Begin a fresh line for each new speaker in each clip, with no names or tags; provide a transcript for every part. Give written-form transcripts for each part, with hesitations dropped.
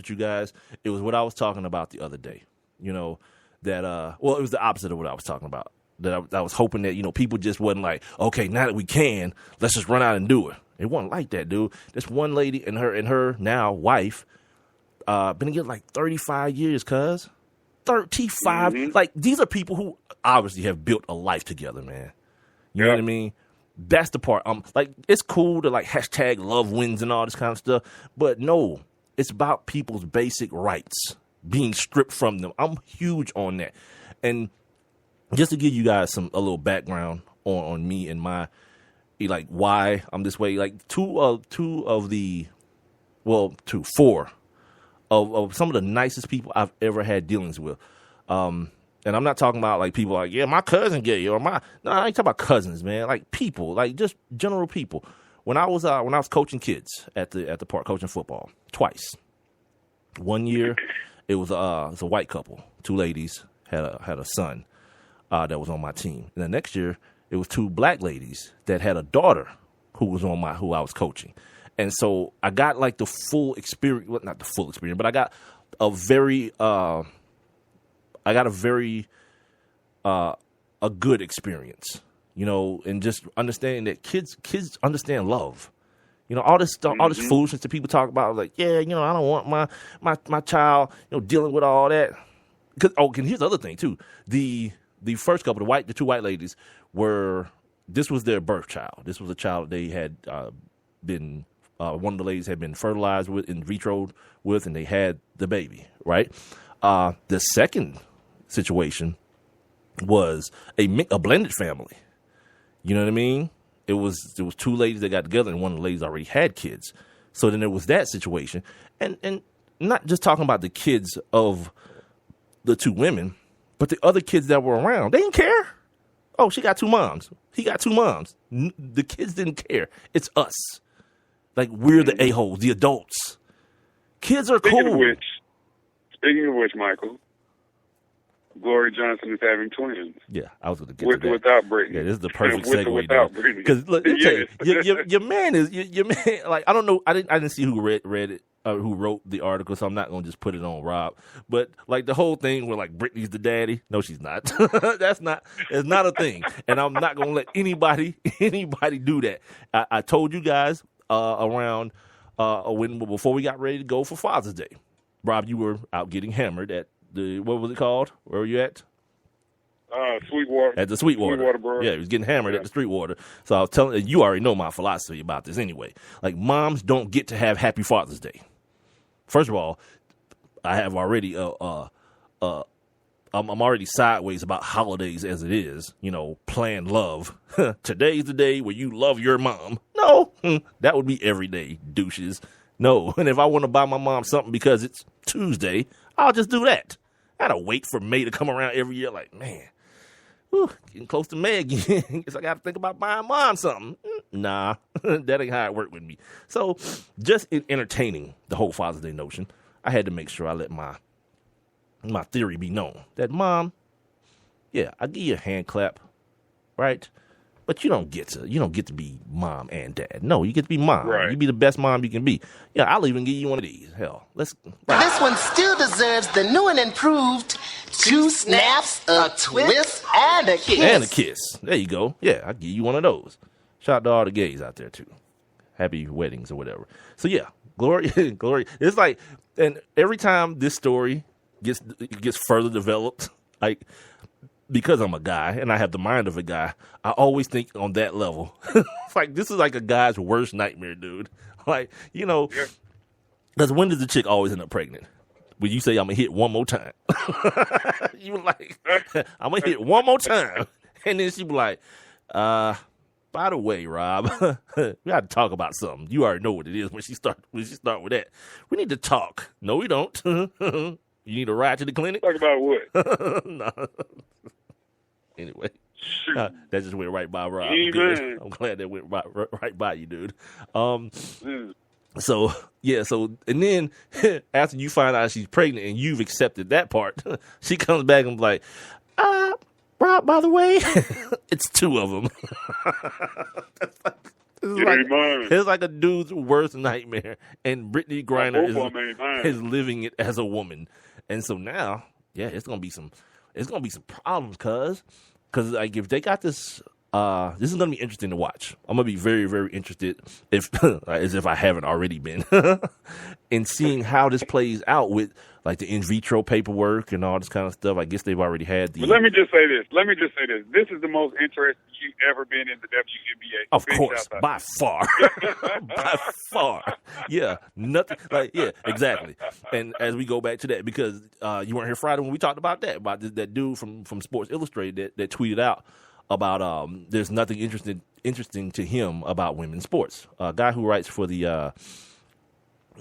with you guys. It was what I was talking about the other day. You know, that, it was the opposite of what I was talking about. That I was hoping that, you know, people just wasn't like, okay, now that we can, let's just run out and do it. It wasn't like that, dude. This one lady and her now wife, been together like 35 years, cuz. 35. Mm-hmm. Like, these are people who obviously have built a life together, man. You know what I mean? That's the part. Like, it's cool to, like, hashtag love wins and all this kind of stuff. But no, it's about people's basic rights being stripped from them. I'm huge on that. And just to give you guys a little background on me and my, like, why I'm this way, like, four of some of the nicest people I've ever had dealings with. And I'm not talking about, like, people like, yeah, my cousin gay, or no, I ain't talking about cousins, man. Like, people, like, just general people. When I was coaching kids at the park, coaching football, twice. One year, it was a white couple, two ladies, had a son that was on my team. And the next year, it was two black ladies that had a daughter who I was coaching. And so I got like the full experience, well, not the full experience, but I got a very good experience, you know, and just understanding that kids understand love. You know, all this stuff, all this foolishness that people talk about, like, yeah, you know, I don't want my child, you know, dealing with all that. And here's the other thing too. The first couple, the two white ladies this was their birth child. This was a child they had been, one of the ladies had been fertilized with, in vitro with, and they had the baby, right? The second situation was a blended family. You know what I mean? There was two ladies that got together, and one of the ladies already had kids. So then there was that situation. And not just talking about the kids of the two women, but the other kids that were around. They didn't care. Oh, she got two moms. He got two moms. The kids didn't care. It's us. Like, we're the a-holes, the adults. Kids are cool.
Speaking of which, Michael, Glory Johnson is having twins.
Yeah, I was going to get
with
to that.
Without Brittany.
Yeah, this is the perfect segue.
Without Brittany.
Because look, your man is your man. Like, I don't know, I didn't see who read it, who wrote the article, so I'm not going to just put it on Rob. But like the whole thing where like Brittany's the daddy. No, she's not. It's not a thing, and I'm not going to let anybody do that. I told you guys around before we got ready to go for Father's Day. Rob, you were out getting hammered at what was it called? Where were you at?
Sweetwater.
At the Sweetwater.
Bro.
Yeah, he was getting hammered at the Sweetwater. So I was telling you, already know my philosophy about this anyway. Like, moms don't get to have Happy Father's Day. First of all, I have already I'm already sideways about holidays as it is. You know, planned love. Today's the day where you love your mom. No, that would be every day, douches. No, and if I want to buy my mom something because it's Tuesday, I'll just do that. I gotta wait for May to come around every year. Like, man, getting close to May again. Guess I gotta think about buying mom something. Nah, that ain't how it worked with me. So, just in entertaining the whole Father's Day notion, I had to make sure I let my theory be known that mom, yeah, I give you a hand clap, right? But you don't get to be mom and dad. No, you get to be mom.
Right.
You be the best mom you can be. Yeah, I'll even give you one of these. Hell,
This one still deserves the new and improved 2 snaps, a twist, and a kiss.
And a kiss. There you go. Yeah, I'll give you one of those. Shout out to all the gays out there too. Happy weddings or whatever. So yeah, glory. It's like, and every time this story gets further developed, like, because I'm a guy and I have the mind of a guy, I always think on that level. It's like, this is like a guy's worst nightmare, dude. Like, you know, because when does the chick always end up pregnant? When you say, I'm going to hit one more time. You like, I'm going to hit one more time. And then she be like, by the way, Rob, we got to talk about something. You already know what it is when she start with that. We need to talk. No, we don't. You need a ride to the clinic?
Talk about what?
No. Anyway, that just went right by Rob. I'm glad that went right by you, dude. So, yeah, and then after you find out she's pregnant and you've accepted that part, she comes back and be like, Rob, by the way, it's 2 of them. It's like a dude's worst nightmare, and Brittany Griner is living it as a woman, and so now, yeah, it's gonna be some problems, cause like if they got this. This is going to be interesting to watch. I'm going to be very, very interested, as if I haven't already been, in seeing how this plays out with like the in vitro paperwork and all this kind of stuff. I guess they've already had the.
But let me just say this. This is the most interested you've ever been in the WNBA.
Of course, by far, by far. Yeah, nothing. Like, yeah, exactly. And as we go back to that, because you weren't here Friday when we talked about that dude from Sports Illustrated that tweeted out about there's nothing interesting to him about women's sports. A guy who writes for the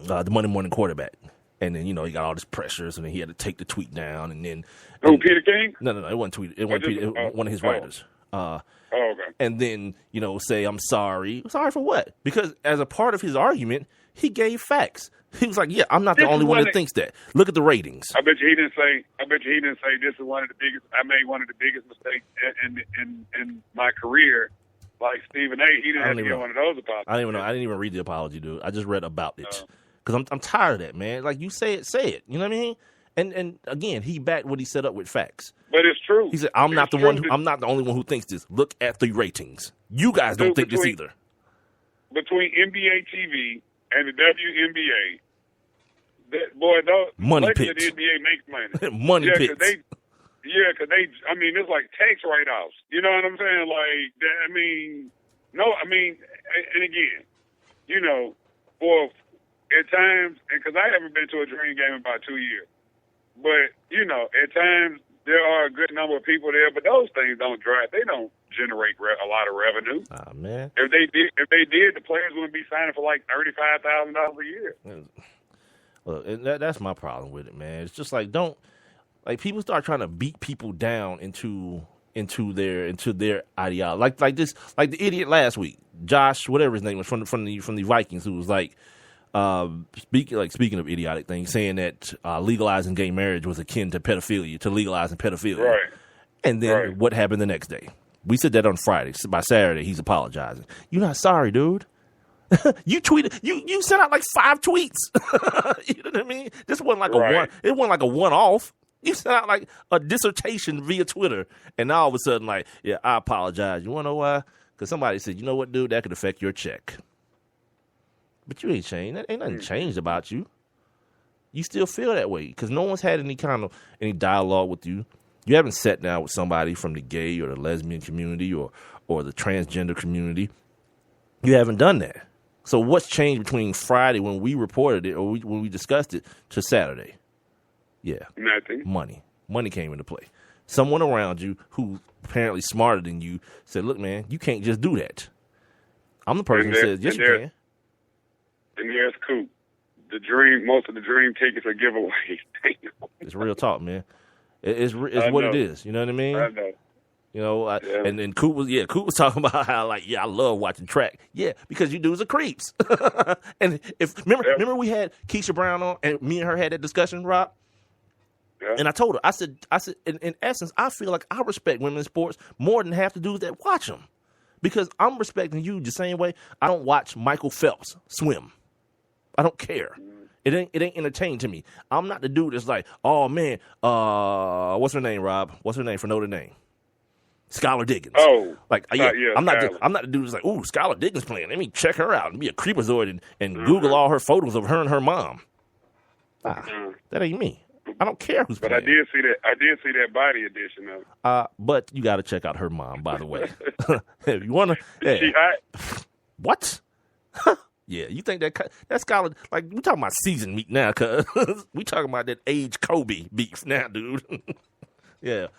Monday Morning Quarterback, and then he got all this pressures, and then he had to take the tweet down, and then
Peter King?
No, it wasn't tweet. It wasn't Peter. It was one of his writers.
Okay.
And then say I'm sorry. Sorry for what? Because as a part of his argument, he gave facts. He was like, "Yeah, I'm not the only one that thinks that. Look at the ratings."
I bet you he didn't say this is one of the biggest. I made one of the biggest mistakes in my career, like Stephen A. He didn't have to get one of those apologies.
I didn't even read the apology, dude. I just read about it because I'm tired of that, man. Like you say it. You know what I mean? And again, he backed what he set up with facts.
But it's true.
He said, I'm not the only one who thinks this. Look at the ratings. You guys don't think this either.
Between NBA TV and the WNBA,
money pits.
The NBA makes money.
Money pits.
Because it's like tax write-offs. You know what I'm saying? Like, and again, at times, because I haven't been to a Dream game in about 2 years, but, at times there are a good number of people there, but those things don't generate a lot of revenue.
Oh, man.
If they did, the players wouldn't be signing for like $35,000 a year.
Look, that's my problem with it, man. It's just like people start trying to beat people down into their ideology. Like the idiot last week, Josh, whatever his name was from the Vikings, who was like speaking of idiotic things, saying that legalizing gay marriage was akin to pedophilia, to legalizing pedophilia.
Right.
And then what happened the next day? We said that on Friday. So by Saturday, he's apologizing. You're not sorry, dude. You tweeted. You sent out like 5 tweets. You know what I mean? This wasn't like It wasn't like a one-off. You sent out like a dissertation via Twitter, and now all of a sudden, like, yeah, I apologize. You want to know why? Because somebody said, you know what, dude, that could affect your check. But you ain't changed. Ain't nothing changed about you. You still feel that way because no one's had any dialogue with you. You haven't sat down with somebody from the gay or the lesbian community or the transgender community. You haven't done that. So what's changed between Friday when we reported it or when we discussed it to Saturday? Yeah.
Nothing.
Money came into play. Someone around you who apparently smarter than you said, look, man, you can't just do that. I'm the person who says, yes, you can.
And there's Coop. Most of the Dream tickets are giveaways.
It's real talk, man. It's what it is. You know what I mean?
I know.
And Coop was talking about how I love watching track. Yeah, because you dudes are creeps. And remember we had Keisha Brown on, and me and her had that discussion, Rob. Yeah. And I told her, I said, in essence, I feel like I respect women's sports more than half the dudes that watch them, because I'm respecting you the same way I don't watch Michael Phelps swim. I don't care. It ain't entertaining to me. I'm not the dude that's like, oh man, what's her name, Rob? What's her name for Notre Dame? Skylar Diggins.
Oh,
I'm not the dude that's like, ooh, Skylar Diggins playing. Let me check her out and be a creepazoid and Google all her photos of her and her mom. That ain't me. I don't care who's playing.
But I did see that body edition of.
But you got to check out her mom, by the way. If you want to,
is she hot?
What? Yeah, you think that Skylar, like, we talking about season meat now, cuz we talking about that age Kobe beef now, dude. Yeah.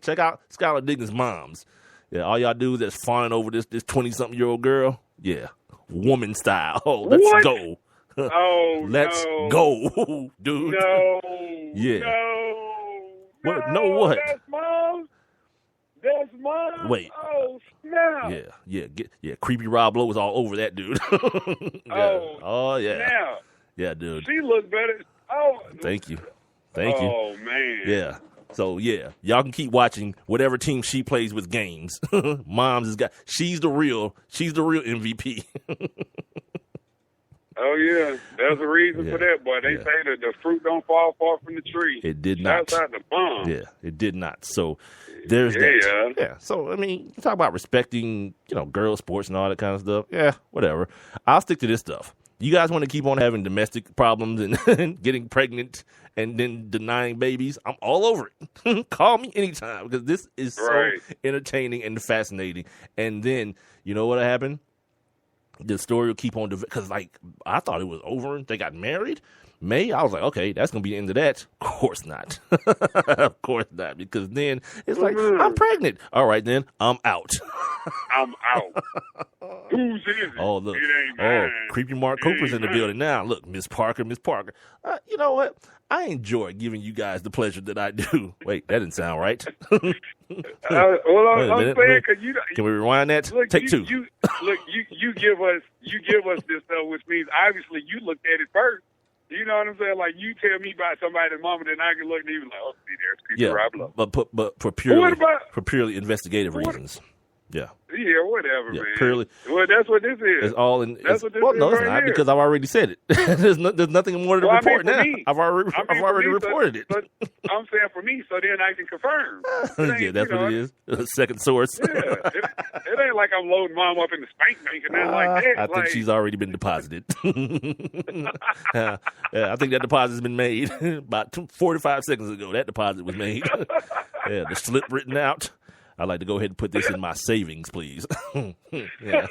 Check out Skylar Diggins' moms. Yeah, all y'all dudes that's fawning over this 20-something-year-old girl. Yeah, woman style. Oh, let's go.
Oh,
let's go, dude.
No.
Yeah.
No.
What? No, what?
That's mom.
Wait.
Oh, snap.
Yeah. Creepy Rob Lowe was all over that dude. Yeah. Oh, yeah.
Snap.
Yeah, dude.
She looked better. Oh.
Thank you.
Oh, man.
Yeah. So yeah, y'all can keep watching whatever team she plays with games. She's the real MVP.
Oh yeah, there's a reason for that, boy. They say that the fruit don't fall far from the tree.
It did not.
That's out the bomb.
Yeah, it did not. So there's that. Yeah. So I mean, you talk about respecting, girl sports and all that kind of stuff. Yeah, whatever. I'll stick to this stuff. You guys want to keep on having domestic problems and getting pregnant and then denying babies? I'm all over it. Call me anytime because this is so entertaining and fascinating. And then, you know what happened? The story will keep on because, I thought it was over. They got married. May, I was like, okay, that's going to be the end of that. Of course not. Of course not. Because then it's like, I'm pregnant. All right, then I'm out.
I'm out. Who's is it?
Oh, look. Creepy Mark Cooper's in the building now. Look, Miss Parker. You know what? I enjoy giving you guys the pleasure that I do. Wait, that didn't sound right.
I'm saying, because
can we rewind that?
Look,
Take two.
You give us this stuff, which means obviously you looked at it first. You know what I'm saying? Like, you tell me about somebody's mama, then I can look and even like, oh, see, there's people right below.
But for purely investigative reasons. Yeah.
Yeah, whatever, man.
Purely.
Well, that's what this is.
It's all in.
That's what this
well,
is
no, it's
right
not
here.
because I've already said it. there's nothing more to report now. I've already reported it.
But I'm saying for me, so then I can confirm.
Yeah, that's what it is. Second source.
Yeah, it ain't like I'm loading mom up in the spank bank and nothing like that.
I think she's already been deposited. I think that deposit's been made about 45 seconds ago. That deposit was made. Yeah, the slip written out. I'd like to go ahead and put this in my savings, please. Yeah.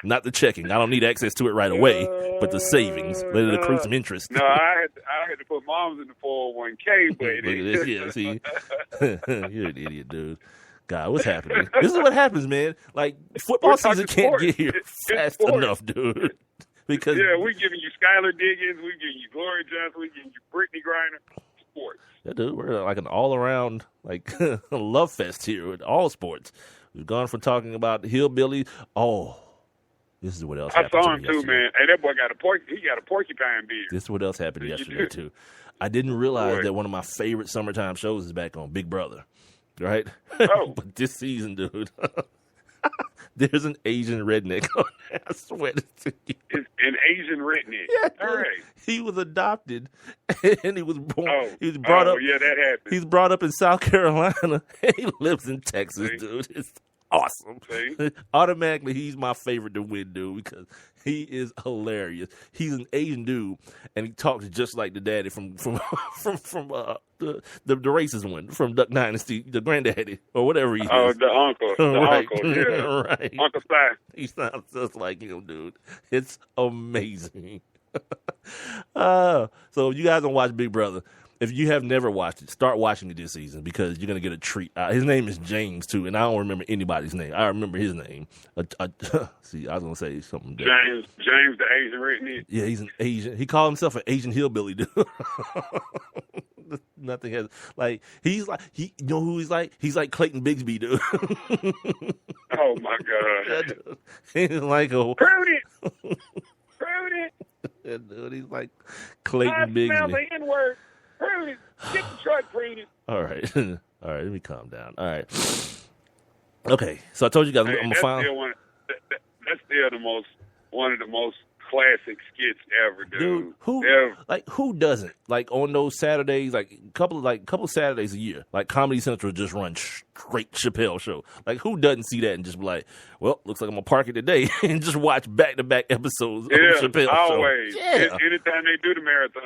Not the checking. I don't need access to it right away, but the savings. Let it accrue some interest.
No, I had to put moms in the 401k, baby.
Look at this. Yeah, see? You're an idiot, dude. God, what's happening? This is what happens, man. Like, football season can't get here fast enough, dude. Because
we're giving you Skylar Diggins, we're giving you Gloria Johnson, we're giving you Brittany Griner. Sports.
Yeah, dude, we're like an all-around love fest here with all sports. We've gone from talking about hillbilly. Oh, this is what else happened.
I saw him too, man. Hey, that boy got a porcupine beard.
This is what else happened yesterday too. I didn't realize that one of my favorite summertime shows is back on, Big Brother. Right?
Oh,
but this season, dude. There's an Asian redneck on there. I swear to you.
An Asian redneck.
Yeah,
all right.
He was adopted, and he was born. He was
brought
up.
Yeah, that happened.
He's brought up in South Carolina. He lives in Texas, dude. It's awesome. Automatically, he's my favorite to win, dude, because he is hilarious. He's an Asian dude, and he talks just like the daddy from the racist one from Duck Dynasty, the granddaddy or whatever he is.
Oh, the uncle,
right.
Uncle, yeah,
right.
Uncle Si.
He sounds just like him, dude. It's amazing. So if you guys don't watch Big Brother, if you have never watched it, start watching it this season because you're going to get a treat. His name is James, too, and I don't remember anybody's name. I remember his name. See, I was going to say something different.
James the Asian redneck.
Yeah, he's an Asian. He called himself an Asian hillbilly, dude. Nothing has, he's like, you know who he's like? He's like Clayton Bigsby, dude.
Oh, my God.
He's like a...
Prune it.
Yeah, dude, he's like Clayton Bigsby.
I smell the N-word. Prune it. Get the truck, prune it.
All right. All right, let me calm down. All right. Okay, so I told you guys I'm going to find...
That's still one of the most classic skits ever, dude.
Who doesn't? Like on those Saturdays, like a couple Saturdays a year, like Comedy Central just run straight Chappelle show. Like who doesn't see that and just be like, well, looks like I'm gonna park it today and just watch back-to-back episodes of Chappelle
always.
show. Yeah,
anytime they do the marathon,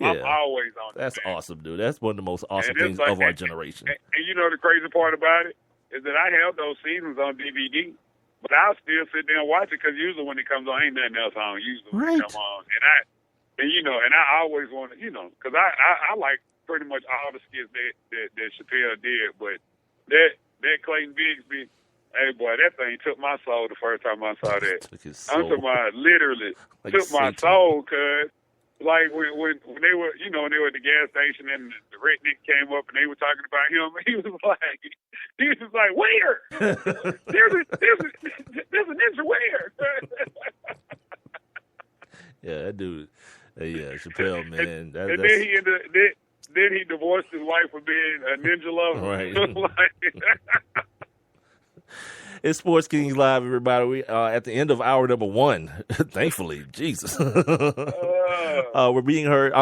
I'm always on.
That's awesome, dude. That's one of the most awesome things of our generation.
And you know the crazy part about it is that I have those seasons on DVD. But I'll still sit there and watch it because usually when it comes on, ain't nothing else on. Usually when it comes on, and I always want to, because I like pretty much all the skits that Chappelle did. But that Clayton Bigsby, hey boy, that thing took my soul the first time I saw that. I'm talking about literally took my soul, cuz. Like when they were, when they were at the gas station and the redneck came up and they were talking about him, he was like, where? There's a ninja where?
Yeah, that dude. Yeah, Chappelle, man.
Then he ended then he divorced his wife for being a ninja lover.
Right.
Like,
It's Sports Kings Live, everybody. We at the end of hour number 1, thankfully. Jesus. We're being heard.